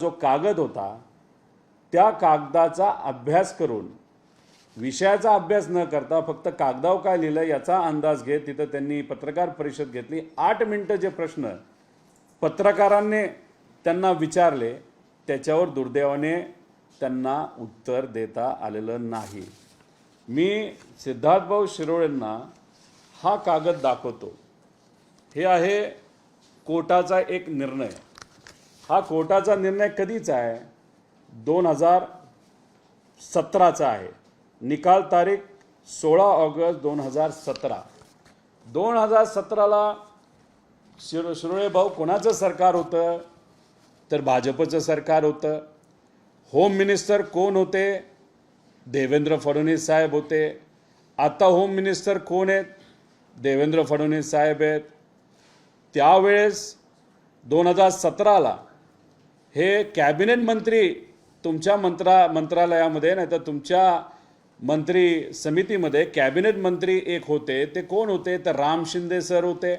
जो कागद होता त्या कागदाचा अभ्यास करून विषयाचा अभ्यास न करता फक्त कागदावर काय लिहिलं याचा अंदाज घेत तिथं त्यांनी पत्रकार परिषद घेतली। 8 मिनिटं जे प्रश्न पत्रकारांनी त्यांना विचारले त्याच्यावर दुर्दैवाने त्यांना उत्तर देता आलेलं नाही। मी सिद्धार्थभाऊ शिरोळेंना हा कागद दाखवतो। हे आहे कोर्टाचा एक निर्णय। हा कोर्टाचा निर्णय कधीचा आहे? 2017चा आहे। निकाल तारीख 16 ऑगस्ट 2017। 2017ला शिरोळे भाऊ कोणाचं सरकार होतं? तर भाजपचं सरकार होतं। होम मिनिस्टर कोण होते? देवेंद्र फडणवीस साहेब होते। आता होम मिनिस्टर कोण आहेत? देवेंद्र फडणवीस साहेब आहेत। त्यावेळेस 2017ला हे कॅबिनेट मंत्री तुमच्या मंत्रालयामध्ये नाही तर तुमच्या मंत्री समितीमध्ये कॅबिनेट मंत्री एक होते। ते कोण होते? तर राम शिंदे सर होते।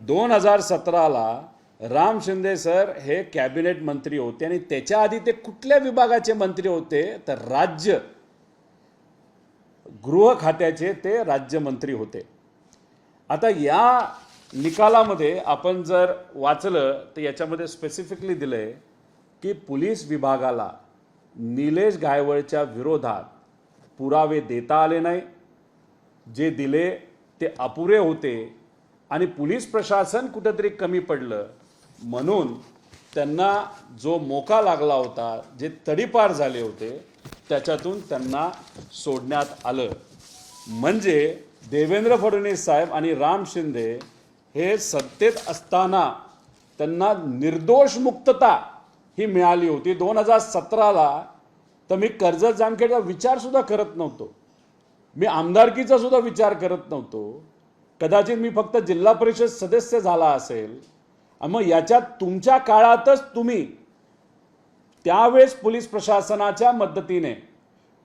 2017ला राम शिंदे सर हे कॅबिनेट मंत्री होते आणि त्याच्या आधी ते कुठल्या विभागाचे मंत्री होते? तर राज्य गृह खात्याचे ते राज्यमंत्री होते। आता या निकालामध्ये आपण जर वाचलं तर याच्यामध्ये स्पेसिफिकली दिलंय की पोलीस विभागाला निलेश गायवळच्या विरोधात पुरावे देता आले नाही। जे दिले ते अपुरे होते आणि पोलीस प्रशासन कुठेतरी कमी पडलं म्हणून त्यांना जो मोका लागला होता, जे तडीपार झाले होते त्याच्यातून त्यांना सोडण्यात आलं। म्हणजे देवेंद्र फडणवीस साहेब आणि राम शिंदे हे सत्तेत असताना त्यांना निर्दोष मुक्तता ही मिळाली होती। 2017ला तर मी कर्जत जामखेडचा विचार सुद्धा करत नव्हतो। मी आमदारकीचा सुद्धा विचार करत नव्हतो। कदाचित मी फक्त जिल्हा परिषद सदस्य झाला असेल। मग याच्यात तुमच्या काळातच तुम्ही त्यावेळेस पोलीस प्रशासनाच्या मदतीने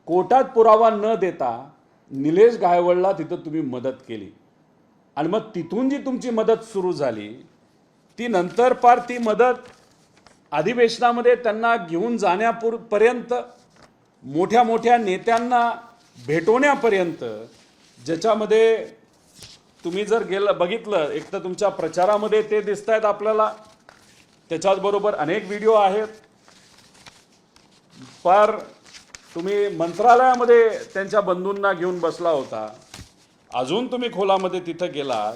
कोर्टात पुरावा न देता निलेश गायवळला तिथं तुम्ही मदत केली आणि मग तिथून जी तुमची मदत सुरू झाली ती नंतर पार ती मदत अधिवेशनामध्ये त्यांना घेऊन जाण्यापर्यंत मोठ्या मोठ्या नेत्यांना भेटवण्यापर्यंत, ज्याच्यामध्ये तुम्ही जर बघितलं एक तर तुमच्या प्रचारामध्ये ते दिसतायत आपल्याला, त्याच्याबरोबर अनेक व्हिडिओ आहेत। पार तुम्ही मंत्रालयामध्ये त्यांच्या बंधूंना घेऊन बसला होता। अजून तुम्ही खोलामध्ये तिथं गेलात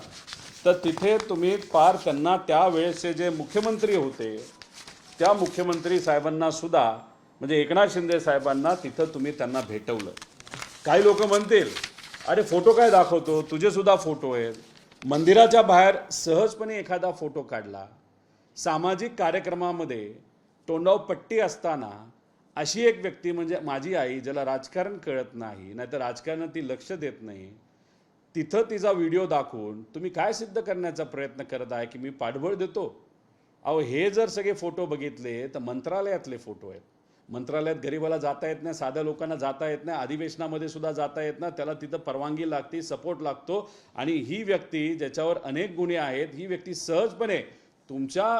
तर तिथे तुम्ही पार त्यांना त्यावेळेचे जे मुख्यमंत्री होते त्या मुख्यमंत्री साहेबांना सुद्धा म्हणजे एकनाथ शिंदे साहेबांना तिथं तुम्ही त्यांना भेटवलं। काही लोक म्हणतील अरे फोटो काय दाखवतो, तुझे सुद्धा फोटो आहेत। मंदिराच्या बाहेर सहजपणे एखादा फोटो काढला, सामाजिक कार्यक्रमामध्ये तोंडावर पट्टी असताना अशी एक व्यक्ती म्हणजे माझी आई, ज्याला राजकारण कळत नाही नाहीतर राजकारणात ती लक्ष देत नाही, तिथं तिचा व्हिडिओ दाखवून तुम्ही काय सिद्ध करण्याचा प्रयत्न करत आहे की मी पाठबळ देतो? अहो हे जर सगळे फोटो बघितले तर मंत्रालयातले फोटो आहेत। मंत्रालयात गरीबाला जाता येत नाही, साध्या लोकांना जाता येत नाही, अधिवेशनामध्ये सुद्धा जाता येत नाही, त्याला तिथं परवानगी लागते, सपोर्ट लागतो। आणि ही व्यक्ती ज्याच्यावर अनेक गुन्हे आहेत ही व्यक्ती सहजपणे तुमच्या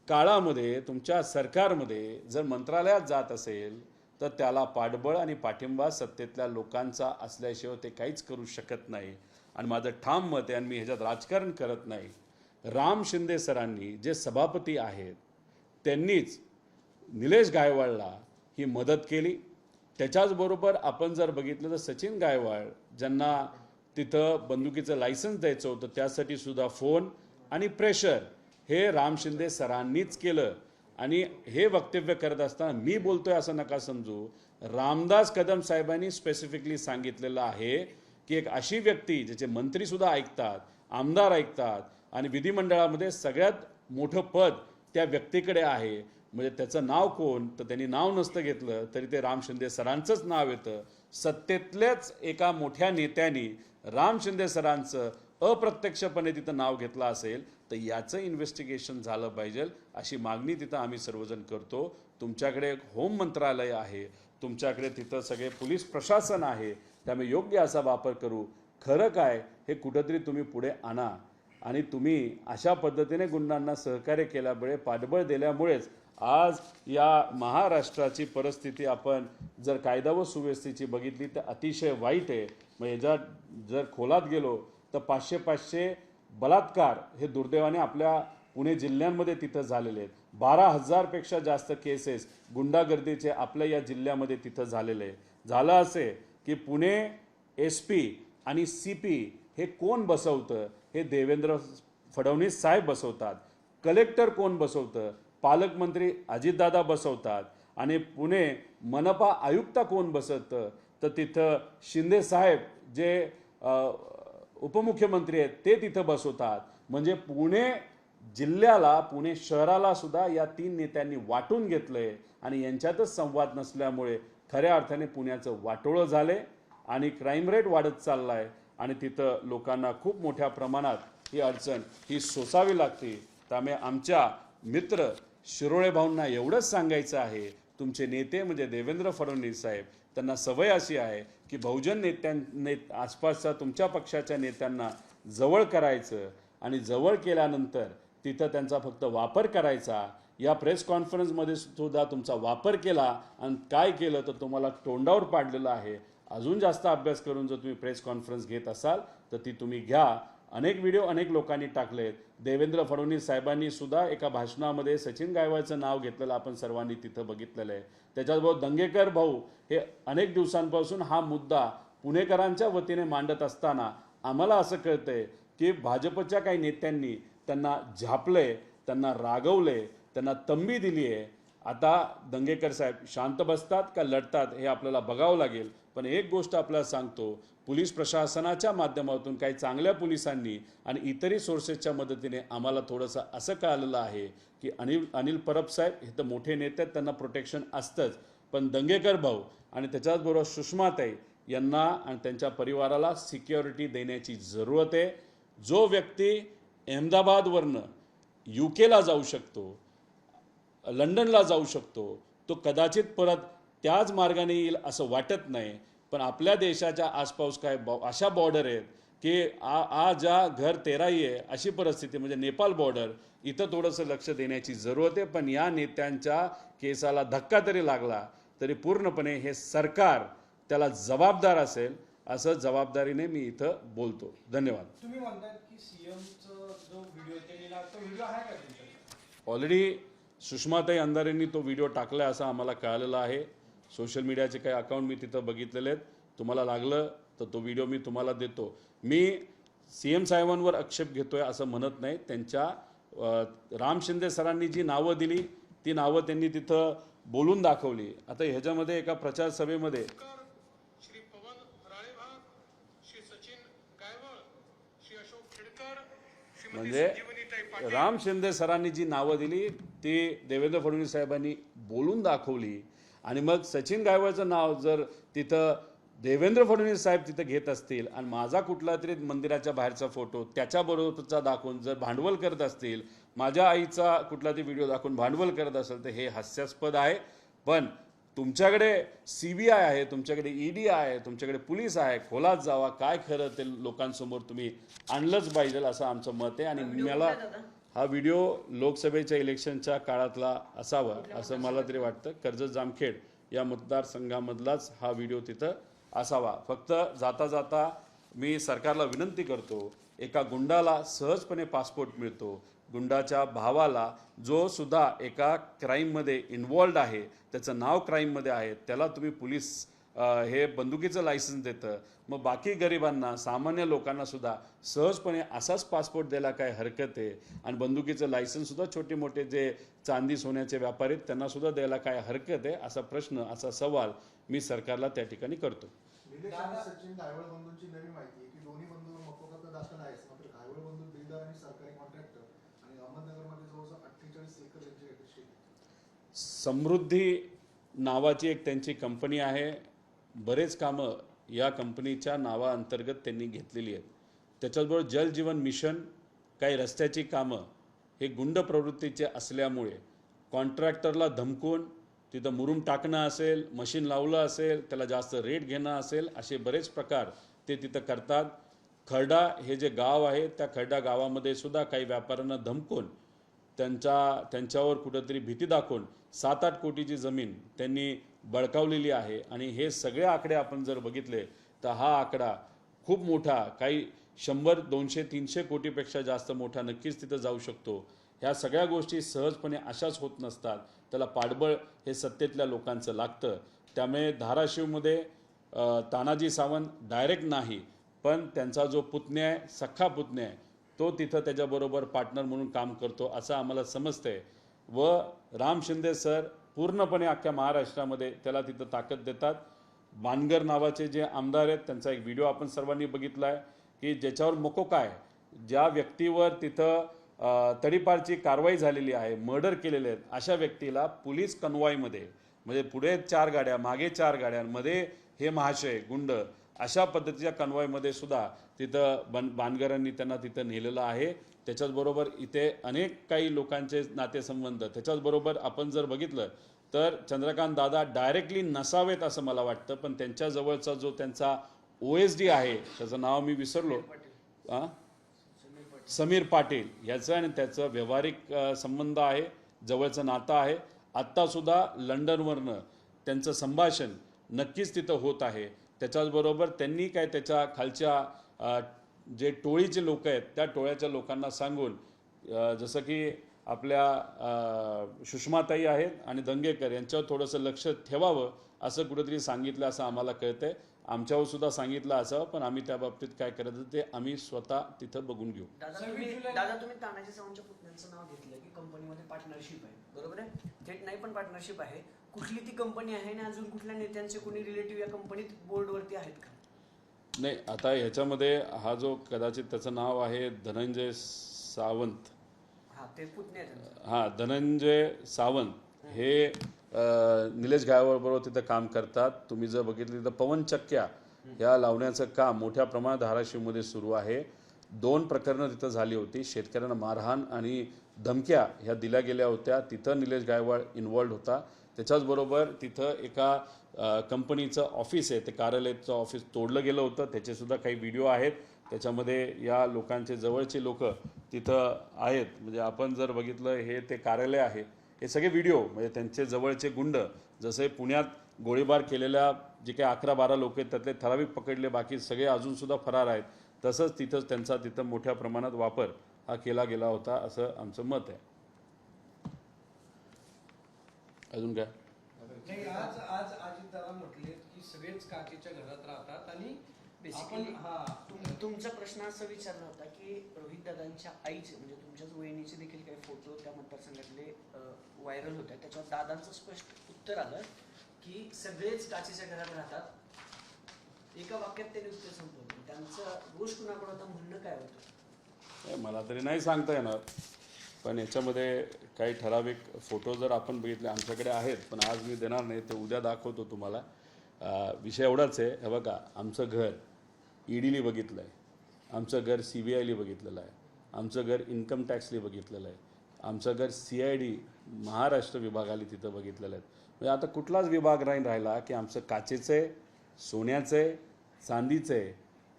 काळामध्ये तुमच्या सरकारमध्ये जर मंत्रालयात जात असेल तर त्याला पाठबळ आणि पाठिंबा सत्तेतल्या लोकांचा असल्याशिवाय ते काहीच करू शकत नाही। आणि माझं ठाम मत आहे आणि मी ह्याच्यात राजकारण करत नाही, राम शिंदे सरांनी जे सभापती आहेत त्यांनीच निलेश गायवळला ही मदत केली। त्याच्याचबरोबर आपण जर बघितलं तर सचिन गायवळ ज्यांना तिथं बंदुकीचं लायसन्स द्यायचं होतं त्यासाठी सुद्धा फोन आणि प्रेशर हे राम शिंदे सरांनीच केलं। आणि हे वक्तव्य करत असताना मी बोलतोय असं नका समजू, रामदास कदम साहेबांनी स्पेसिफिकली सांगितलेलं आहे की एक अशी व्यक्ती ज्याचे मंत्री सुद्धा ऐकतात, आमदार ऐकतात आणि विधिमंडळामध्ये सगळ्यात मोठं पद त्या व्यक्तीकडे आहे, म्हणजे त्याचं नाव कोण? तर त्यांनी नाव नसतं घेतलं तरी ते राम शिंदे सरांचंच नाव येतं। सत्तेतल्याच एका मोठ्या नेत्यांनी राम शिंदे सरांचं अप्रत्यक्षपणे तिथं नाव घेतलं असेल तर याचं इन्व्हेस्टिगेशन झालं पाहिजे अशी मागणी तिथं आम्ही सर्वजण करतो। तुमच्याकडे एक होम मंत्रालय आहे, तुमच्याकडे तिथं सगळे पोलीस प्रशासन आहे, त्यामुळे योग्य असा वापर करू। खरं काय हे कुठंतरी तुम्ही पुढे आणा आणि तुम्ही अशा पद्धतीने गुंडांना सहकार्य केल्यामुळे पाठबळ दिल्यामुळेच आज या महाराष्ट्राची परिस्थिती आपण जर कायदा व सुव्यवस्थेची बघितली तर अतिशय वाईट आहे. मग याच्यात जर खोलात गेलो तर 500 बलात्कार हे दुर्दैवाने आपल्या पुणे जिल्ह्यांमध्ये तिथं झालेले आहेत. 12,000पेक्षा जास्त केसेस गुंडागर्दीचे आपल्या या जिल्ह्यामध्ये तिथं झालेले आहे. झालं असे की पुणे SP आणि CP हे कोण बसवतं? हे देवेंद्र फडणवीस साहेब बसवतात. कलेक्टर कोण बसवतं? पालकमंत्री अजितदादा बसवतात. आणि पुणे मनपा आयुक्त कोण बसवतं? तर तिथं शिंदे साहेब जे उपमुख्यमंत्री आहेत ते तिथं बसवतात. म्हणजे पुणे जिल्ह्याला, पुणे शहराला सुद्धा या 3 नेत्यांनी वाटून घेतलंय आणि यांच्यातच संवाद नसल्यामुळे खऱ्या अर्थाने पुण्याचं वाटोळं झालंय आणि क्राईम रेट वाढत चाललाय आणि तिथं लोकांना खूप मोठ्या प्रमाणात ही अडचण ही सोसावी लागते. त्यामुळे आमच्या मित्र शिरोळे भाऊंना एवढंच सांगायचं आहे, तुमचे नेते म्हणजे देवेंद्र फडणवीस साहेब, त्यांना सवय अशी आहे की बहुजन आसपासच्या तुमच्या पक्षाच्या नेत्यांना जवळ करायचं आणि जवळ केल्यानंतर तिथं त्यांचा फक्त वापर करायचा. या प्रेस कॉन्फरन्समध्ये सुद्धा तुमचा वापर केला आणि काय केलं तर तुम्हाला तोंडावर पाडलेलं आहे. अजून जास्त अभ्यास करून जर तुम्ही प्रेस कॉन्फरन्स घेत असाल तर ती तुम्ही घ्या. अनेक व्हिडिओ अनेक लोकांनी टाकलेत. देवेंद्र फडणवीस साहेबांनी सुद्धा एका भाषणामध्ये सचिन गायकवाडचं नाव घेतलेलं आपण सर्वांनी तिथं बघितलेलं आहे. त्याच्याबरोबर दंगेकर भाऊ हे अनेक दिवसांपासून हा मुद्दा पुणेकरांच्या वतीने मांडत असताना आम्हाला असं कळतंय की भाजपच्या काही नेत्यांनी त्यांना झापले, त्यांना रागवले, त्यांना तंबी दिली आहे. आता दंगेकर साहेब शांत बसतात का लढतात हे आपल्याला बघावं लागेल. पण एक गोष्ट आपल्याला सांगतो, पोलीस प्रशासनाच्या माध्यमातून काही चांगल्या पोलिसांनी आणि इतरही सोर्सेसच्या मदतीने आम्हाला थोडंसं असं कळालेलं आहे की अनिल परब साहेब हे तर मोठे नेते आहेत, त्यांना प्रोटेक्शन असतंच. पण दंगेकर भाऊ आणि त्याच्याचबरोबर सुषमाताई यांना आणि त्यांच्या परिवाराला सिक्युरिटी देण्याची जरूरत आहे. जो व्यक्ती अहमदाबादवरनं UK जाऊ शकतो, लंडनला जाऊ शकतो, तो कदाचित परत त्याच मार्गाने येईल असं वाटत नाही. पण आपल्या देशाच्या आसपास काय अशा बॉर्डर आहेत की जा घर तेराही आहे अशी परिस्थिती, म्हणजे नेपाळ बॉर्डर, इथं थोडंसं लक्ष देण्याची जरूरत आहे. पण या नेत्यांच्या केसाला धक्का तरी लागला तरी पूर्णपणे हे सरकार त्याला जबाबदार असेल असं जबाबदारीने मी इथं बोलतो. धन्यवाद. तुम्ही म्हणतात की सीएमचा जो व्हिडिओ केलेला तो व्हिडिओ आहे का तुमच्याकडे? ऑलरेडी सुषमाताई अंधारेंनी तो व्हिडिओ टाकला असं आम्हाला कळालेलं आहे. सोशल मीडियाचे काही अकाउंट मी तिथं बघितलेले आहेत. तुम्हाला लागलं तर तो व्हिडिओ मी तुम्हाला देतो. मी CM साहेबांवर आक्षेप घेतोय असं म्हणत नाही. त्यांच्या राम शिंदे सरांनी जी नावं दिली ती नावं त्यांनी तिथं बोलून दाखवली. आता ह्याच्यामध्ये एका प्रचार सभेमध्ये श्री पवन राळेभाग, श्री सचिन गायवळ, श्री अशोक खेडकर, श्रीमती म्हणजे संजीवनीताई पाटील, राम शिंदे सरांनी जी नावं दिली ती देवेंद्र फडणवीस साहेबांनी बोलून दाखवली. आणि मग सचिन गायकवाडचं नाव जर तिथं देवेंद्र फडणवीस साहेब तिथं घेत असतील आणि माझा कुठला तरी मंदिराच्या बाहेरचा फोटो त्याच्याबरोबरचा दाखवून जर भांडवल करत असतील, माझ्या आईचा कुठला तरी व्हिडिओ दाखवून भांडवल करत असेल तर हे हास्यास्पद आहे. पण तुमच्याकडे CBI आहे, तुमच्याकडे ED आहे, तुमच्याकडे पोलीस आहे, खोलात जावा, काय खरं ते लोकांसमोर तुम्ही आणलंच पाहिजे असं आमचं मत आहे. आणि मला हा व्हिडिओ लोकसभेच्या इलेक्शनच्या काळातला असावा असं मला तरी वाटतं. कर्जत जामखेड या मतदारसंघामधलाच हा व्हिडिओ तिथं असावा. फक्त जाता जाता मी सरकारला विनंती करतो, एका गुंडाला सहजपणे पासपोर्ट मिळतो, गुंडाच्या भावाला जो सुद्धा एका क्राईममध्ये इन्वॉल्ड आहे, त्याचं नाव क्राईममध्ये आहे, त्याला तुम्ही पोलीस हे बंदुकीचं लायसन्स देतं. मग बाकी गरिबांना, सामान्य लोकांना सुद्धा सहजपणे असाच पासपोर्ट द्यायला काय हरकत आहे. आणि बंदुकीचं लायसन्स सुद्धा छोटे मोठे जे चांदी सोन्याचे व्यापारी आहेत त्यांना सुद्धा द्यायला काय हरकत आहे, असा प्रश्न, असा सवाल मी सरकारला त्या ठिकाणी करतो. सचिन गायवळ बंधूंची नवी माहिती आहे की दोन्ही बंधू मकोकात दाखल आहेत. मात्र गायवळ बंधू बिल्डर आणि सरकारी कॉन्ट्रॅक्टर आणि अहमदनगरमध्ये जवळजवळ 48 एकर यांची शेती. समृद्धी नावाची एक त्यांची कंपनी आहे. बरेच कामं या कंपनीच्या नावाअंतर्गत त्यांनी घेतलेली आहेत. त्याच्याचबरोबर जल जीवन मिशन, काही रस्त्याची कामं हे गुंड प्रवृत्तीचे असल्यामुळे कॉन्ट्रॅक्टरला धमकून तिथं मुरुम टाकणं असेल, मशीन लावलं असेल, त्याला जास्त रेट घेणं असेल, असे बरेच प्रकार ते तिथं करतात. खर्डा हे जे गाव आहे त्या खर्डा गावामध्ये सुद्धा काही व्यापाऱ्यांना धमकून त्यांच्यावर कुठंतरी भीती दाखवून 7-8 कोटीची जमीन त्यांनी बळकावलेली आहे. आणि हे सगळे आकडे आपण जर बघितले तर हा आकडा खूप मोठा, काही 100, 200, 300 कोटीपेक्षा जास्त मोठा नक्कीच तिथं जाऊ शकतो. ह्या सगळ्या गोष्टी सहजपणे अशाच होत नसतात, त्याला पाठबळ हे सत्तेतल्या लोकांचं लागतं. त्यामुळे धाराशिवमध्ये तानाजी सावंत डायरेक्ट नाही, पण त्यांचा जो पुतण्या आहे, सख्खा पुतण्या आहे, तो तिथं त्याच्याबरोबर पार्टनर म्हणून काम करतो असं आम्हाला समजतंय. व राम शिंदे सर पूर्णपणे अख्ख्या महाराष्ट्रामध्ये त्याला तिथं ताकद देतात. बानगर नावाचे जे आमदार आहेत त्यांचा एक व्हिडिओ आपण सर्वांनी बघितला आहे की ज्याच्यावर मकोका आहे, ज्या व्यक्तीवर तिथं तडीपारची कारवाई झालेली आहे, मर्डर केलेले आहेत, अशा व्यक्तीला पोलीस कन्वॉयमध्ये, म्हणजे पुढे 4 गाड्या मागे 4 गाड्यांमध्ये हे महाशय गुंड, अशा पद्धतीच्या कन्वॉयमध्ये सुद्धा तिथं बानगरांनी त्यांना तिथं नेलेलं आहे. त्याच्याचबरोबर इथे अनेक काही लोकांचे नातेसंबंध, त्याच्याचबरोबर आपण जर बघितलं तर चंद्रकांत दादा डायरेक्टली नसावेत असं मला वाटतं, पण त्यांच्याजवळचा जो त्यांचा OSD आहे, त्याचं नाव मी विसरलो, समीर पाटील, ह्याचं आणि त्याचं व्यावहारिक संबंध आहे, जवळचं नातं आहे. आत्तासुद्धा लंडनवरनं त्यांचं संभाषण नक्कीच तिथं होत आहे. त्याच्याचबरोबर त्यांनी काय त्याच्या खालच्या जे टोळीचे लोक आहेत त्या टोळ्याच्या लोकांना सांगून, जसं की आपल्या सुषमाताई आहेत आणि दंगेकर यांच्यावर थोडंसं लक्ष ठेवावं असं कुठेतरी सांगितलं असं आम्हाला कळतंय. आमच्यावर सुद्धा सांगितलं असावं, पण आम्ही त्या बाबतीत काय करायचं ते आम्ही स्वतः तिथं बघून घेऊ. दादा तुम्ही तानाजी सावंतच्या पुतण्यांचं नाव घेतलं की कंपनीमध्ये पार्टनरशिप आहे, बरोबर आहे? थेट नाही पण पार्टनरशिप आहे. कुठली ती कंपनी आहे आणि अजून कुठल्या नेत्यांचे कोणी रिलेटिव्ह या कंपनीत बोर्डवरती आहेत का? नाही, आता ह्याच्यामध्ये हा जो कदाचित त्याचं नाव आहे धनंजय सावंत, हा ते पुतणे आहेत. हां, धनंजय सावंत हे निलेश गायकवाडबरोबर तिथं काम करतात. तुम्ही जर बघितलं तर पवन चक्क्या ह्या लावण्याचं काम मोठ्या प्रमाणात धाराशिवमध्ये सुरू आहे. 2 प्रकरणं तिथं झाली होती. शेतकऱ्यांना मारहाण आणि धमक्या ह्या दिल्या गेल्या होत्या, तिथं निलेश गायकवाड इन्व्हॉल्ड होता. त्याच्याचबरोबर तिथं एका कंपनीचं ऑफिस आहे, ते कार्यालयाचं ऑफिस तोडलं गेलं होतं, त्याचेसुद्धा काही व्हिडिओ आहेत. त्याच्यामध्ये या लोकांचे जवळचे लोक तिथं आहेत. म्हणजे आपण जर बघितलं हे ते कार्यालय आहे, हे सगळे व्हिडिओ म्हणजे त्यांचे जवळचे गुंड, जसे पुण्यात गोळीबार केलेल्या जे काही 11-12 लोक आहेत त्यातले ठराविक पकडले, बाकी सगळे अजूनसुद्धा फरार आहेत. तसंच त्यांचा तिथं मोठ्या प्रमाणात वापर हा केला गेला होता असं आमचं मत आहे. अजून काय? नाही, आज दादा म्हटले की सगळेच काचेच्या घरात राहतात आणि बेसिकली तुमचा प्रश्न असा विचारला होता की रोहित दादांच्या आईचे म्हणजे तुमच्याच वहिनीचे देखील काही फोटो त्या मतदारसंघातले व्हायरल होते. त्याच्यावर दादांचं स्पष्ट उत्तर आलं की सगळेच काचेच्या घरात राहतात. एका वाक्यात त्यांनी उत्तर संपवलं. त्यांचा रोष कुणाकडे होता, म्हणणं काय होतं? मला तरी नाही सांगता येणार, पण याच्यामध्ये काही ठराविक फोटो जर आपण बघितले आमच्याकडे आहेत, पण आज मी देणार नाही, ते उद्या दाखवतो तुम्हाला. विषय एवढाच आहे, हे बघा, आमचं घर EDली बघितलं आहे, आमचं घर CBIली बघितलेलं आहे, आमचं घर इन्कम टॅक्सली बघितलेलं आहे, आमचं घर CID महाराष्ट्र विभागाली तिथं बघितलेलं आहे. म्हणजे आता कुठलाच विभाग नाही राहिला की आमचं काचेचं आहे, सोन्याचं आहे, चांदीचं आहे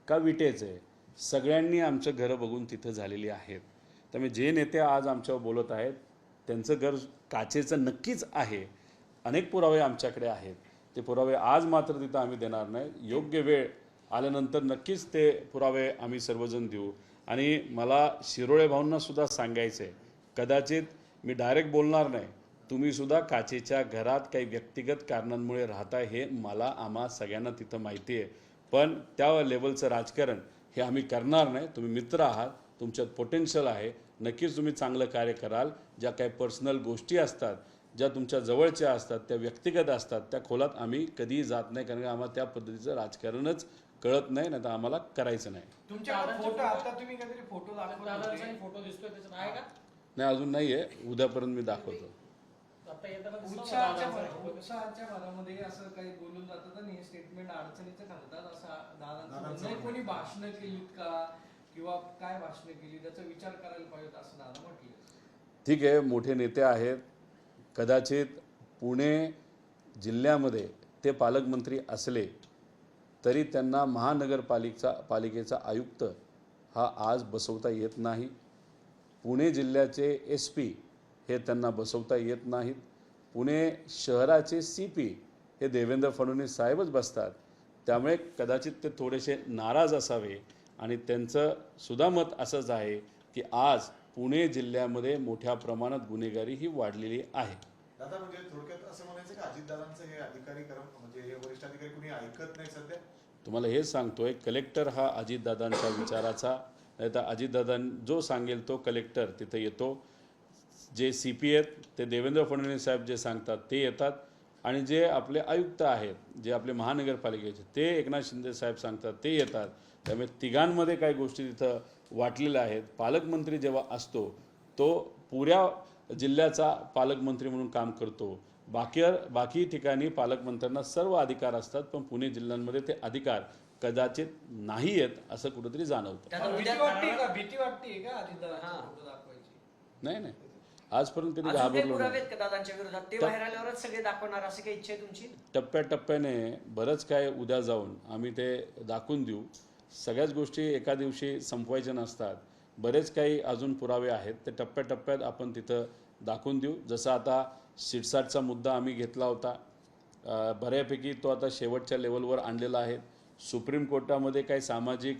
का विटेचं आहे, सगळ्यांनी आमचं घरं बघून तिथं झालेली आहेत. त्यामुळे जे नेते आज आमच्यावर बोलत आहेत त्यांचं घर काचेचं नक्कीच आहे. अनेक पुरावे आमच्याकडे आहेत, ते पुरावे आज मात्र तिथं आम्ही देणार नाही. योग्य वेळ आल्यानंतर नक्कीच ते पुरावे आम्ही सर्वजण देऊ. आणि मला शिरोळे भाऊंना सुद्धा सांगायचं आहे, कदाचित मी डायरेक्ट बोलणार नाही, तुम्हीसुद्धा काचेच्या घरात काही व्यक्तिगत कारणांमुळे राहता हे आम्हा सगळ्यांना तिथं माहिती आहे, पण त्या लेवलचं राजकारण हे आम्ही करणार नाही. तुम्ही मित्र आहात, तुमच्यात पोटेन्शियल आहे, नक्कीच तुम्ही चांगलं कार्य कराल. ज्या काही पर्सनल गोष्टी असतात, ज्या तुमच्या जवळच्या असतात, त्या व्यक्तिगत असतात, त्या खोलात आम्ही कधीही जात नाही, कारण आम्हाला त्या पद्धतीचं राजकारणच कळत नाही, नाही तर आम्हाला करायचं नाही. तुमच्याकडे फोटो आता तुम्ही काहीतरी फोटो दाखवला, फोटो दिसतोय त्याच्यात आहे का? नाही, अजून नाही आहे, उद्यापर्यंत मी दाखवतो. आता येताना उत्साहाच्या भरामध्ये असं काही बोलून जातात आणि हे स्टेटमेंट अडचणीचं ठरतात असं दादा. कोणी भाषणं केलीत का किंवा काय भाषणं केली त्याचा विचार करायला पाहिजे असं दादा म्हटलं. ठीक आहे, मोठे नेते आहेत, कदाचित पुणे जिल्ह्यामध्ये ते पालकमंत्री असले तरी त्यांना पालिकेचा आयुक्त हा आज बसवता येत नाही. पुणे जिल्ह्याचे SP हे त्यांना बसवता येत नाहीत. पुणे शहराचे CP हे देवेंद्र फडणवीस साहेबच बसतात. त्यामुळे कदाचित ते थोडेसे नाराज असावे आणि त्यांचं सुद्धा मत असंच आहे की आज पुणे जिल्ह्यामध्ये मोठ्या प्रमाणात गुन्हेगारी ही वाढलेली आहे. दादा म्हणजे थोडक्यात असं म्हणायचं की अजितदादांचं हे अधिकारी म्हणजे हे वरिष्ठ अधिकारी कुणी ऐकत नाही सध्या. तुम्हाला हेच सांगतोय, कलेक्टर हा अजितदादांच्या विचाराचा, नाही तर अजितदादां जो सांगेल तो कलेक्टर तिथे येतो. जे CP आहेत ते देवेंद्र फडणवीस साहेब जे सांगतात ते येतात आणि जे आपले आयुक्त आहेत, जे आपले महानगरपालिकेचे, ते एकनाथ शिंदे साहेब सांगतात ते येतात. त्यामुळे तिघांमध्ये काही गोष्टी तिथं वाटलेल्या आहेत. पालकमंत्री जेव्हा असतो तो पुऱ्या जिल्ह्याचा पालकमंत्री म्हणून काम करतो. बाकी ठिकाणी पालकमंत्र्यांना सर्व अधिकार असतात, पण पुणे जिल्ह्यांमध्ये ते अधिकार कदाचित नाही आहेत असं कुठेतरी जाणवतं. दादा भीती उद्या वाटते का अजितदादांचा फोटो दाखवायची? नाही, आजपर्यंत कधी अजून काही घाबरलो पुरावे नाही. आहेत का दादांच्या विरोधात? ते बाहेर आल्यावरच सगळे दाखवणार अशी काही इच्छा आहे तुमची? टप्प्याटप्प्याने बरंच काय उद्या जाऊन आम्ही ते दाखवून देऊ. सगळ्याच गोष्टी एका दिवशी संपवायच्या नसतात. बरेच काही अजून पुरावे आहेत, ते टप्प्याटप्प्यात आपण तिथं दाखवून देऊ. जसं आता शिरसाटचा मुद्दा आम्ही घेतला होता, बऱ्यापैकी तो आता शेवटच्या लेवलवर आणलेला आहे. सुप्रीम कोर्टामध्ये काही सामाजिक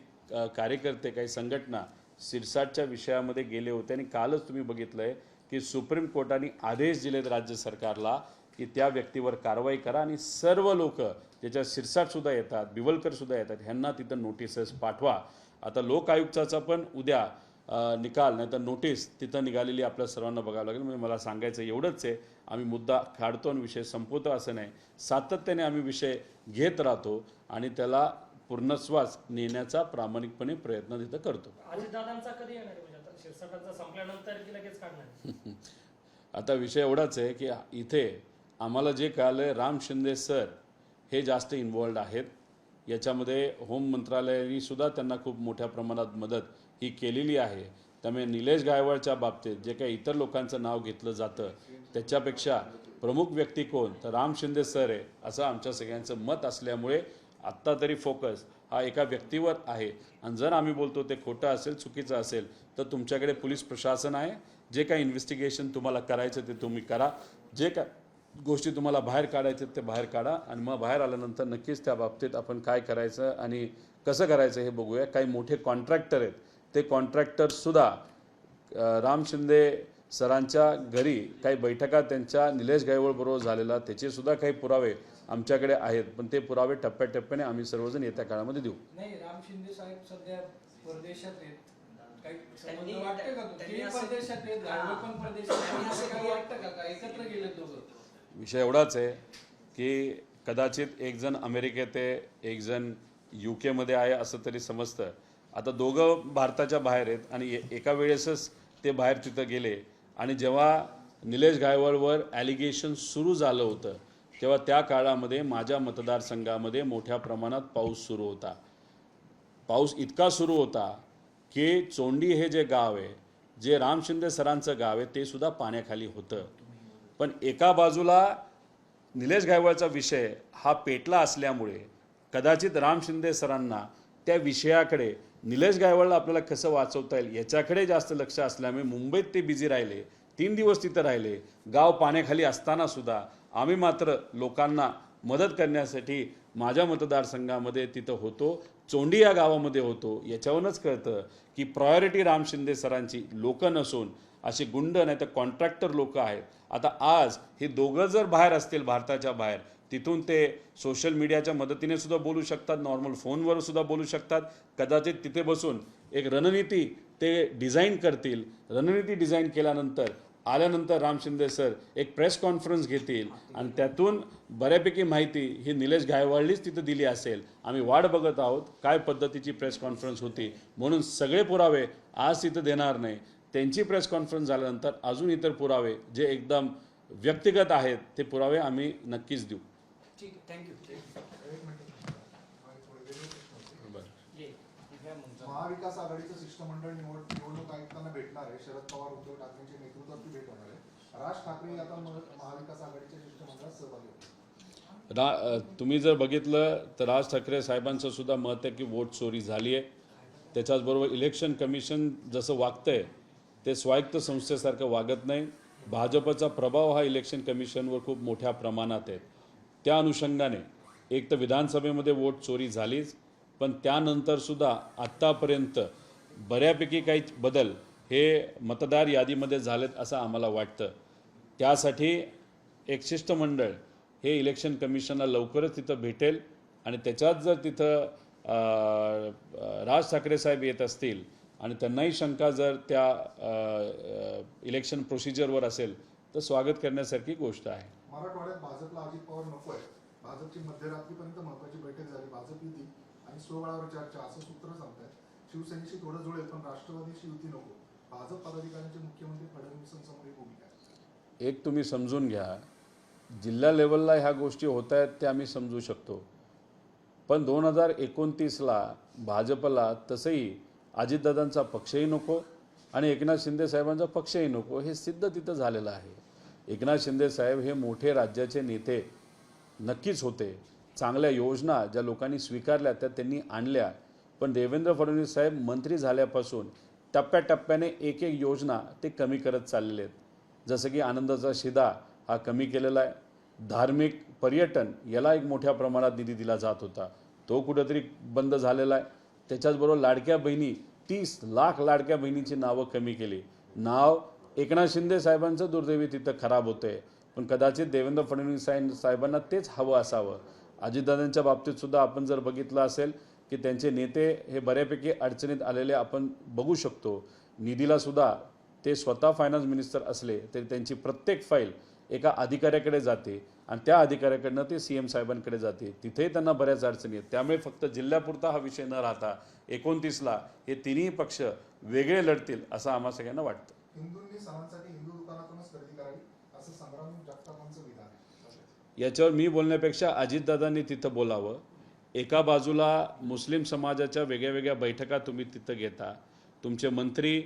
कार्यकर्ते, काही संघटना शिरसाटच्या विषयामध्ये गेले होते आणि कालच तुम्ही बघितलं आहे की सुप्रीम कोर्टाने आदेश दिलेत राज्य सरकारला की त्या व्यक्तीवर कारवाई करा आणि सर्व लोक ज्याच्यात शिरसाटसुद्धा येतात, बिवलकरसुद्धा येतात, ह्यांना तिथं नोटिसेस पाठवा. आता लोक आयुक्ताचा पण उद्या निकाल नाही तर नोटीस तिथं निघालेली आपल्या सर्वांना बघावं लागेल. म्हणजे मला सांगायचं एवढंच आहे, आम्ही मुद्दा काढतो आणि विषय संपवतो असं नाही. सातत्याने आम्ही विषय घेत राहतो आणि त्याला पूर्णस्वास नेण्याचा प्रामाणिकपणे प्रयत्न तिथं करतो. अजितदादांचा कधी येणार आहे? म्हणजे आता शिरसाटांचा संपल्यानंतर की लगेच काढणार? आता विषय एवढाच आहे की इथे आम्हाला जे कळलं आहे, राम शिंदे सर हे जास्त इन्वॉल्ड आहेत याच्यामध्ये. होम मंत्रालयाने सुद्धा त्यांना खूप मोठ्या प्रमाणात मदत ही केलेली आहे. त्यामुळे निलेश गायकवाडच्या बाबतीत जे काही इतर लोकांचं नाव घेतलं जातं त्याच्यापेक्षा प्रमुख व्यक्ती कोण तर राम शिंदे सर आहे असं आमच्या सगळ्यांचं मत असल्यामुळे आत्ता तरी फोकस हा एका व्यक्तीवर आहे. आणि जर आम्ही बोलतो ते खोटं असेल, चुकीचं असेल, तर तुमच्याकडे पोलीस प्रशासन आहे. जे काही इन्व्हेस्टिगेशन तुम्हाला करायचं ते तुम्ही करा. जे काय गोष्टी तुम्हाला बाहेर काढायचे ते बाहेर काढा आणि मग बाहेर आल्यानंतर नक्कीच त्या बाबतीत आपण काय करायचं आणि कसं करायचं हे बघूया. काही मोठे कॉन्ट्रॅक्टर आहेत, ते कॉन्ट्रॅक्टरसुद्धा राम शिंदे सरांच्या घरी काही बैठका त्यांच्या निलेश गायकवाडबरोबर झालेला त्याचेसुद्धा काही पुरावे आमच्याकडे आहेत. पण ते पुरावे टप्प्याटप्प्याने आम्ही सर्वजण येत्या काळामध्ये देऊ. नाही, राम शिंदे साहेब सध्या परदेशात आहेत. काही त्यांनी- संबंध वाटतं का? त्यांनी ते असं- परदेशात आहेत, गायकवाड पण परदेशात आहेत. असं काही वाटतं का एकत्र गेले दोघं? विषय एवढाच आहे की कदाचित एक जण अमेरिकेत आहे, एक जण UK मध्ये आहे असं तरी समजतं. आता दोघं भारताच्या बाहेर आहेत आणि एका वेळेसच ते बाहेर तिथं गेले. आणि जेव्हा निलेश गायकवाडवर ॲलिगेशन सुरू झालं होतं तेव्हा त्या काळामध्ये माझ्या मतदारसंघामध्ये मोठ्या प्रमाणात पाऊस सुरू होता. पाऊस इतका सुरू होता की चोंडी हे जे गाव आहे, जे राम शिंदे सरांचं गाव आहे, ते सुद्धा पाण्याखाली होतं. पण एका बाजूला निलेश गायकवाडचा विषय हा पेटला असल्यामुळे कदाचित राम शिंदे सरांना त्या विषयाकडे, निलेश गायकवाडला आपल्याला कसं वाचवता येईल याच्याकडे जास्त लक्ष असल्यामुळे मुंबईत ते बिझी राहिले. 3 दिवस तिथं राहिले, गाव पाण्याखाली असताना सुद्धा. आम्ही मात्र लोकांना मदत करण्यासाठी माझ्या मतदारसंघामध्ये तिथं होतो, चोंडी या गावामध्ये होतो. याच्यावरूनच कळतं की प्रायोरिटी राम शिंदे सरांची लोक नसून असे गुंड नाही तर कॉन्ट्रॅक्टर लोक आहेत. आता आज हे दोघं जर बाहेर असतील, भारताच्या बाहेर, तिथून ते सोशल मीडियाच्या मदतीने सुद्धा बोलू शकतात, नॉर्मल फोनवर सुद्धा बोलू शकतात. कदाचित तिथे बसून एक रणनीती ते डिझाईन करतील. रणनीती डिझाईन केल्यानंतर आल्यानंतर राम शिंदे सर एक प्रेस कॉन्फरन्स घेतील आणि त्यातून बऱ्यापैकी माहिती ही निलेश गायकवाडलीच तिथं दिली असेल. आम्ही वाट बघत आहोत काय पद्धतीची प्रेस कॉन्फरन्स होती. म्हणून सगळे पुरावे आज तिथं देणार नाही. त्यांची प्रेस कॉन्फरन्स झाल्यानंतर अजून इतर पुरावे जे एकदम व्यक्तिगत आहेत ते पुरावे आम्ही नक्कीच देऊ. ठीक आहे, थँक्यू. एक मिनिट, थोडे वेगळे प्रश्न होते. ये. घ्या मग. महाविकास आघाडीचं शिष्टमंडळ निवडणूक आयुक्तांना भेटणार आहे. शरद पवार, उद्धव ठाकरेंच्या नेतृत्वात भेट होणार आहे. राज ठाकरे आता महाविकास आघाडीच्या शिष्टमंडळात सहभागी होतील. तुम्ही जर बघितलं तर राज ठाकरे साहेबांचं सुद्धा मत आहे की वोट चोरी झाली आहे. त्याच्याचबरोबर इलेक्शन कमिशन जसं वागतंय ते स्वायत्त संस्थेसारखं वागत नाही. भाजपचा प्रभाव हा इलेक्शन कमिशनवर खूप मोठ्या प्रमाणात आहे. त्या अनुषंगाने एक तर विधानसभेमध्ये वोट चोरी झालीच, पण त्यानंतरसुद्धा आत्तापर्यंत बऱ्यापैकी काही बदल हे मतदार यादीमध्ये झालेत असं आम्हाला वाटतं. त्यासाठी एक शिष्टमंडळ हे इलेक्शन कमिशनला लवकरच तिथं भेटेल आणि त्याच्यात जर तिथं राज ठाकरे साहेब येत असतील आणि त्यांनाही शंका जर त्या इलेक्शन प्रोसिजरवर असेल तर स्वागत करण्यासारखी गोष्ट आहे. मराठवाड्यात भाजपला अजित पवार नको आहे. भाजपची मध्यरात्रीपर्यंत महत्वाची बैठक झाली, भाजप युती आणि स्वबळावर चर्चा असं सूत्र सांगतायत. शिवसेनेशी थोडं जुळेल पण राष्ट्रवादीशी युती नको. भाजप पदाधिकाऱ्यांची मुख्यमंत्री फडणवीसांसमोर ही भूमिका आहे. एक तुम्ही समजून घ्या, जिल्हा लेवलला ह्या गोष्टी होत आहेत ते आम्ही समजू शकतो, पण 2029ला भाजपला तसंही अजितदादांचा पक्षही नको आणि एकनाथ शिंदे साहेबांचा पक्षही नको हे सिद्ध तिथं झालेलं आहे. एकनाथ शिंदे साहेब हे मोठे राज्याचे नेते नक्कीच होते. चांगल्या योजना ज्या लोकांनी स्वीकारल्या त्या त्यांनी आणल्या, पण देवेंद्र फडणवीस साहेब मंत्री झाल्यापासून टप्प्याटप्प्याने एक एक योजना ते कमी करत चाललेले आहेत. जसं की आनंदाचा शिधा हा कमी केलेला आहे. धार्मिक पर्यटन याला एक मोठ्या प्रमाणात निधी दिला जात होता, तो कुठेतरी बंद झालेला आहे. त्याच्याचबरोबर लाडक्या बहिणी 30 लाख लाडक्या बहिणींची नावं कमी केली. नाव एकनाथ शिंदे साहेबांचं दुर्दैवी तिथं खराब होतं आहे, पण कदाचित देवेंद्र फडणवीस साहेबांना तेच हवं असावं. अजितदादांच्या बाबतीत सुद्धा आपण जर बघितलं असेल की त्यांचे नेते हे बऱ्यापैकी अडचणीत आलेले आपण बघू शकतो. निधीला सुद्धा ते स्वतः फायनान्स मिनिस्टर असले तरी त्यांची प्रत्येक फाईल एका अधिकाऱ्याकडे जाते आणि त्या अधिकाऱ्याकडनं ते CM साहेबांकडे जाते. तिथेही त्यांना बऱ्याच अडचणी आहेत. त्यामुळे फक्त जिल्ह्यापुरता हा विषय न राहता 29ला हे तिन्ही पक्ष वेगळे लढतील असं आम्हा सगळ्यांना वाटतं. हिंदूंनी सणांसाठी हिंदू दुकानातूनच खरेदी करावी असं संग्राम जगतापांचं विधान आहे. याच्यावर मी बोलण्यापेक्षा अजितदादांनी तिथं बोलावं. एका बाजूला मुस्लिम समाजाच्या वेगळ्या वेगळ्या बैठका तुम्ही तिथं घेता, तुमचे मंत्री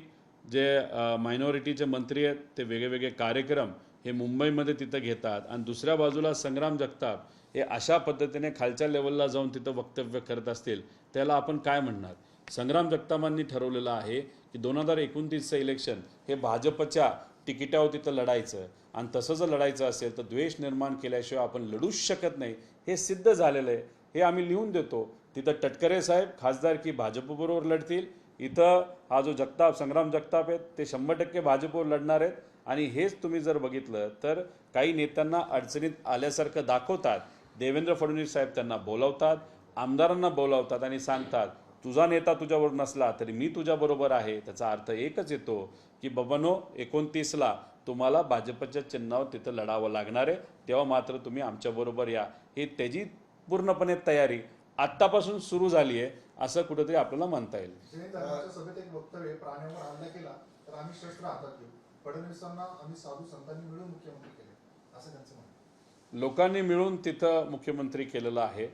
जे मायनॉरिटीचे मंत्री आहेत ते वेगळे कार्यक्रम हे मुंबईमध्ये तिथं घेतात आणि दुसऱ्या बाजूला संग्राम जगताप हे अशा पद्धतीने खालच्या लेवलला जाऊन तिथं वक्तव्य करत असतील त्याला आपण काय म्हणणार. संग्राम जगतापांनी ठरवलेलं आहे की 2029चं इलेक्शन हे भाजपच्या तिकिटावर तिथं लढायचं आणि तसं जर लढायचं असेल तर द्वेष निर्माण केल्याशिवाय आपण लढूच शकत नाही. हे सिद्ध झालेलं आहे, हे आम्ही लिहून देतो. तिथं तटकरे साहेब खासदारकी भाजपबरोबर लढतील, इथं हा जो जगताप संग्राम जगताप आहेत ते 100% भाजपवर लढणार आहेत. आणि हेच तुम्ही जर बघितलं तर काही नेत्यांना अडचणीत आल्यासारखं दाखवतात. देवेंद्र फडणवीस साहेब त्यांना बोलावतात, आमदारांना बोलावतात आणि सांगतात तुझा नेता तुझ्यावर नसला तरी मी तुझ्याबरोबर आहे. त्याचा अर्थ एकच येतो की बाबांनो 29ला तुम्हाला भाजपच्या चिन्हावर तिथं लढावं लागणार आहे, तेव्हा मात्र तुम्ही आमच्याबरोबर या. हे त्याची पूर्णपणे तयारी आत्तापासून सुरू झाली आहे असं कुठेतरी आपल्याला म्हणता येईल. जैन धर्माच्या सभेत एक वक्तव्य, प्राण्यांवर हल्ला केला तर आम्ही शस्त्र हातात घेऊ. फडणवीसांना आम्ही साधू संतांनी मिळून मुख्यमंत्री केले असं त्यांचं म्हणणं. लोकांनी मिळून तिथं मुख्यमंत्री केलेलं आहे.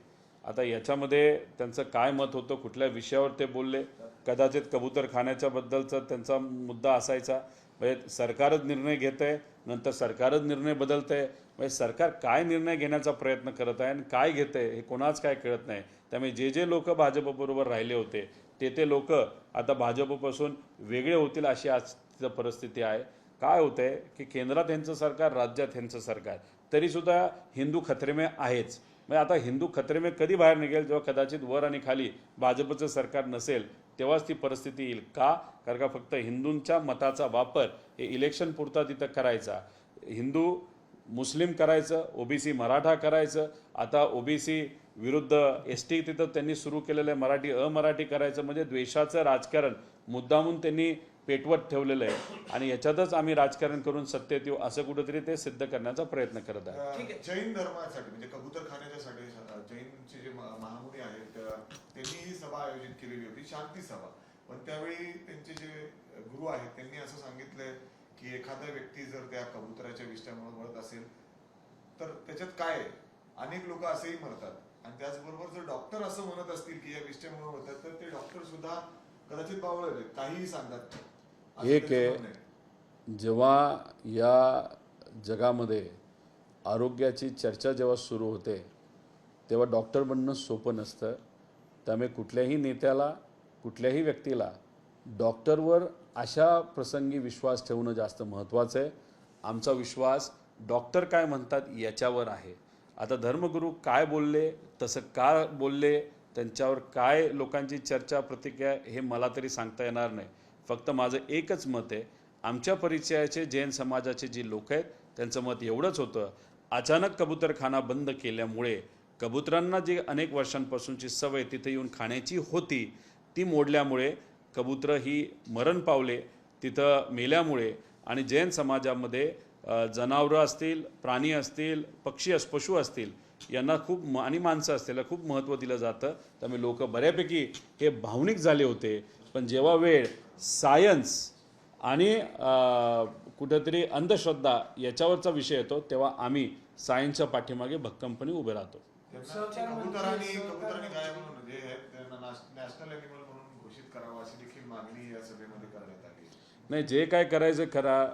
आता याच्यामध्ये त्यांचं काय मत होतं, कुठल्या विषयावर ते बोलले, कदाचित कबूतरखान्याच्या बद्दलचा त्यांचा मुद्दा असायचा. म्हणजे सरकारच निर्णय घेत आहे, नंतर सरकारच निर्णय बदलत आहे. म्हणजे सरकार काय निर्णय घेण्याचा प्रयत्न करत आहे आणि काय घेत आहे हे कोणाच काय कळत नाही. त्यामुळे जे लोक भाजपबरोबर राहिले होते ते लोक आता भाजपपासून वेगळे होतील अशी आज परिस्थिती आहे. काय होतं आहे की केंद्रात यांचं सरकार, राज्यात यांचं सरकार, तरीसुद्धा हिंदू खतरे में आहेच. म्हणजे आता हिंदू खतरे में कधी बाहेर निघेल, जेव्हा कदाचित वर आणि खाली भाजपचं सरकार नसेल तेव्हाच ती परिस्थिती येईल. का? कारण का फक्त हिंदूंच्या मताचा वापर हे इलेक्शन पुरता तिथं करायचा, हिंदू मुस्लिम करायचं, OBC मराठा करायचं, आता OBC विरुद्ध ST तिथं त्यांनी सुरू केलेलं आहे, मराठी अमराठी करायचं. म्हणजे द्वेषाचं राजकारण मुद्दामून त्यांनी पेटवत ठेवलेलं आहे आणि याच्यातच आम्ही राजकारण करून सत्तेत येऊ असं कुठेतरी ते सिद्ध करण्याचा प्रयत्न करत आहे. जैन धर्मासाठी म्हणजे कबूतरखान्याच्यासाठी जैनचे जे महामुनी आहेत त्यांनी ही सभा आयोजित केलेली होती, शांती सभा. पण त्यावेळी त्यांचे जे गुरु आहेत त्यांनी असं सांगितलंय की एखादा व्यक्ती जर त्या कबुतराच्या विष्ठ्यामुळे मरत असेल तर त्याच्यात काय आहे, अनेक लोक असेही मरतात आणि त्याचबरोबर जर डॉक्टर असं म्हणत असतील की या विष्ठ्यामुळे मरतात तर ते डॉक्टर सुद्धा कदाचित बावळले काहीही सांगतात. एक आहे, जेव्हा या जगामध्ये आरोग्याची चर्चा जेव्हा सुरू होते तेव्हा डॉक्टर बनणं सोपं नसतं. त्यामुळे कुठल्याही नेत्याला, कुठल्याही व्यक्तीला डॉक्टरवर अशा प्रसंगी विश्वास ठेवणं जास्त महत्त्वाचं आहे. आमचा विश्वास डॉक्टर काय म्हणतात याच्यावर आहे. आता धर्मगुरू काय बोलले, तसं का बोलले, त्यांच्यावर काय लोकांची चर्चा प्रतिक्रिया, हे मला तरी सांगता येणार नाही. फक्त माझं एकच मत आहे, आमच्या परिचयाचे जैन समाजाचे जी लोक आहेत त्यांचं मत एवढंच होतं, अचानक कबूतरखाना बंद केल्यामुळे कबुतरांना जी अनेक वर्षांपासूनची सवय तिथे येऊन खाण्याची होती ती मोडल्यामुळे कबूतरं ही मरण पावले तिथं मेल्यामुळे. आणि जैन समाजामध्ये जनावरं असतील, प्राणी असतील, पशु असतील यांना खूप आणि माणसं असतील खूप महत्त्व दिलं जातं. त्यामुळे लोक बऱ्यापैकी हे भावनिक झाले होते. पण जेव्हा वेळ सायन्स आणि कुठेतरी अंधश्रद्धा याच्यावरचा विषय येतो तेव्हा आम्ही सायन्सच्या पाठीमागे भक्कमपणे उभे राहतो. कबुतरांनी काय म्हणून जे आहेत त्यांना नॅशनल ॲनिमल म्हणून घोषित करावं अशी देखील मागणी या सभेमध्ये करण्यात आली. नाही, जे काय करायचं करा.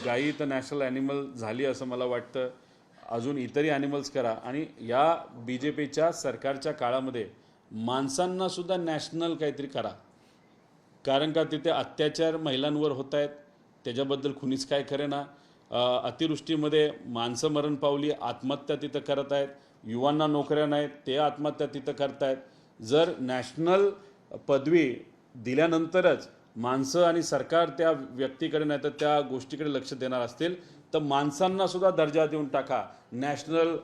गायी तर नॅशनल ॲनिमल झाली असं मला वाटतं. अजून इतरही ॲनिमल्स करा. आणि या BJPच्या सरकारच्या काळामध्ये माणसांनासुद्धा नॅशनल काहीतरी करा. कारण का तिथे अत्याचार महिलांवर होत आहेत, त्याच्याबद्दल कुणीच काय करे ना. अतिवृष्टीमध्ये माणसं मरण पावली, आत्महत्या तिथं करत आहेत. युवांना नोकऱ्या नाहीत, ते आत्महत्या तिथं करत आहेत. जर नॅशनल पदवी दिल्यानंतरच माणसं आणि सरकार त्या व्यक्तीकडे नाही तर त्या गोष्टीकडे लक्ष देणार असतील तर माणसांनासुद्धा दर्जा देऊन टाका. नॅशनल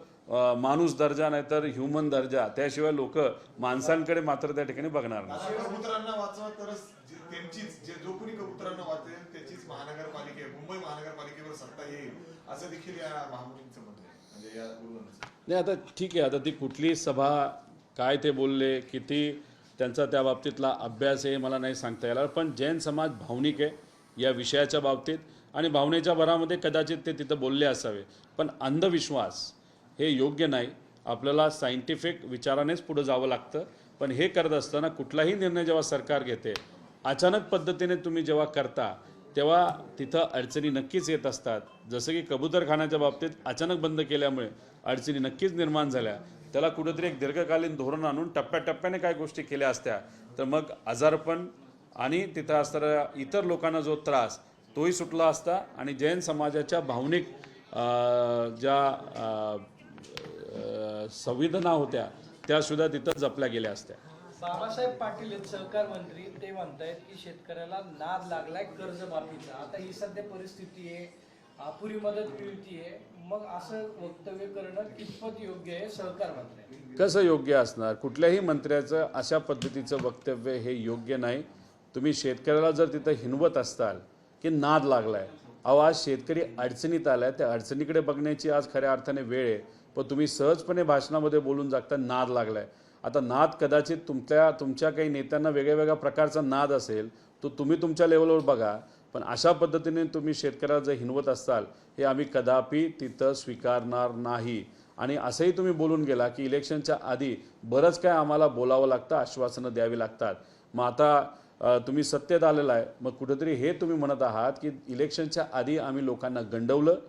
माणूस दर्जा नाही तर ह्युमन दर्जा, त्याशिवाय लोक माणसांकडे मात्र त्या ठिकाणी बघणार नाही. कबुतरांना वाचवा तरच त्यांचीच जो कोणी कबुतरांना वाचेल त्याचीच मुंबई महानगरपालिकेवर सत्ता येईल असं देखील या महामुनींचं मत आहे. म्हणजे या गुरुवांचं नाही, आता ठीक आहे. आता ती कुठली सभा, काय ते बोलले, किती त्यांचा त्या बाबतीतला अभ्यास आहे मला नाही सांगता येणार. पण जैन समाज भावनिक आहे या विषयाच्या बाबतीत आणि भावनेच्या भरामध्ये कदाचित ते तिथं बोलले असावे. पण अंधविश्वास हे योग्य नाही. आपल्याला सायंटिफिक विचारानेच पुढे जावं लागतं. पण हे करत असताना कुठलाही निर्णय जेव्हा सरकार घेते अचानक पद्धतीने तुम्ही जेव्हा करता तेव्हा तिथं अडचणी नक्कीच येत असतात. जसं की कबूतरखान्याच्या बाबतीत अचानक बंद केल्यामुळे अडचणी नक्कीच निर्माण झाल्या. त्याला कुठेतरी एक दीर्घकालीन धोरण आणून टप्प्याटप्प्याने काय गोष्टी केल्या असत्या तर मग आजारपण आणि तिथं असणाऱ्या इतर लोकांना जो त्रास तोही सुटला असता आणि जैन समाजाच्या भावनिक ज्या संवेदना होत्या त्यासुद्धा तिथं जपल्या गेल्या असत्या. बाबासाहेब पाटील आहेत सहकार मंत्री, ते म्हणतायत की शेतकऱ्याला नाद लागलाय कर्जमाफीचा. आता ही सध्या परिस्थिती आहे, अपुरी मदत मिळतीये, मग असं वक्तव्य करणं कितपत योग्य आहे सहकार मंत्री? कसं योग्य असणार? कुठल्याही मंत्र्याचं अशा पद्धतीचं वक्तव्य हे योग्य नाही. तुम्ही शेतकऱ्याला जर तिथं हिनवत असताल की नाद लागलाय, अहो आज शेतकरी अडचणीत आलाय, त्या अडचणीकडे बघण्याची आज खऱ्या अर्थाने वेळ आहे. पण तुम्ही सहजपणे भाषणामध्ये बोलून जागता नाद लागलाय. आता नाद कदाचित तुमच्या काही नेत्यांना वेगळ्या वेगळ्या प्रकारचा नाद असेल तो तुम्ही तुमच्या लेवलवर बघा. पण अशा पद्धतीने तुम्ही शेतकऱ्याला जर हिनवत असाल हे आम्ही कदापि तिथं स्वीकारणार नाही. आणि असंही तुम्ही बोलून गेला की इलेक्शनच्या आधी बरंच काय आम्हाला बोलावं लागतं, आश्वासनं द्यावी लागतात. मग आता तुम्ही सत्तेत आलेला आहे, मग कुठेतरी हे तुम्ही म्हणत आहात की इलेक्शनच्या आधी आम्ही लोकांना गंडवलं,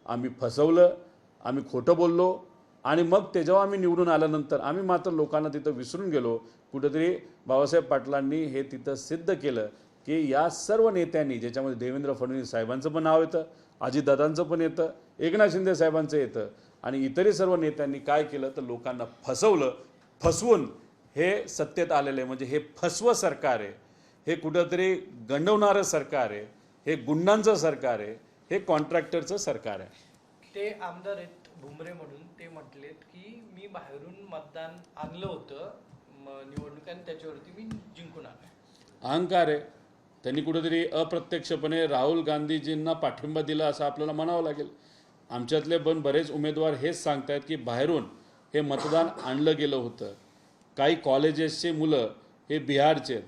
आम्ही फसवलं, आम्ही खोटं बोललो आणि मग ते जेव्हा आम्ही निवडून आल्यानंतर आम्ही मात्र लोकांना तिथं विसरून गेलो. कुठेतरी बाबासाहेब पाटलांनी हे तिथं सिद्ध केलं की या सर्व नेत्यांनी, ज्याच्यामध्ये देवेंद्र फडणवीस साहेबांचं पण नाव येतं, अजितदादांचं पण येतं, एकनाथ शिंदे साहेबांचं येतं आणि इतरही सर्व नेत्यांनी काय केलं तर लोकांना फसवलं. फसवून हे सत्तेत आलेले म्हणजे हे फसवं सरकार आहे, हे कुठंतरी गंडवणारं सरकार आहे, हे गुंडांचं सरकार आहे, हे कॉन्ट्रॅक्टरचं सरकार आहे. ते आमदार आहेत भुमरे म्हणून, ते म्हटलेत की मी बाहेरून मतदान आणलं होतं निवडणुका आणि त्याच्यावरती मी जिंकून आलोय. अहंकार आहे. त्यांनी कुठेतरी अप्रत्यक्षपणे राहुल गांधीजींना पाठिंबा दिला असं आपल्याला म्हणावं लागेल. आमच्यातले पण बरेच उमेदवार हेच सांगतायत की बाहेरून हे मतदान आणलं गेलं होतं. काही कॉलेजेसचे मुलं हे बिहारचे आहेत,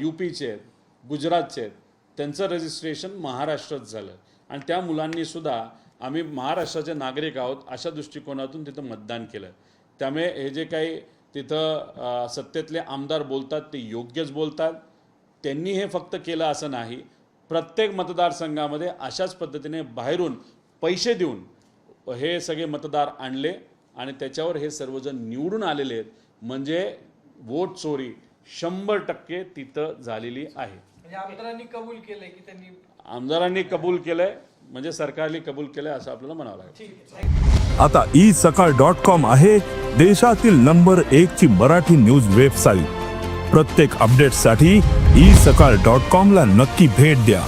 UPचे आहेत, गुजरातचे आहेत, त्यांचं रजिस्ट्रेशन महाराष्ट्रात झालं आणि त्या मुलांनीसुद्धा आम्ही महाराष्ट्राचे नागरिक आहोत अशा दृष्टिकोनातून तिथं मतदान केलं. त्यामुळे हे जे काही तिथं सत्तेतले आमदार बोलतात ते योग्यच बोलतात. त्यांनी हे फक्त केलं असं नाही, प्रत्येक मतदारसंघामध्ये अशाच पद्धतीने बाहेरून पैसे देऊन हे सगळे मतदार आणले आणि त्याच्यावर हे सर्वजण निवडून आलेले आहेत. म्हणजे वोट चोरी 100% तिथं झालेली आहे. म्हणजे आमदारांनी कबूल केलंय की त्यांनी आमदारांनी कबूल केलंय म्हणजे सरकारने कबूल केलंय असं आपल्याला म्हणावं लागेल. आता isakal.com आहे देशातील नंबर 1 ची मराठी न्यूज वेबसाईट. प्रत्येक अपडेटसाठी isakal.com ला नक्की भेट द्या.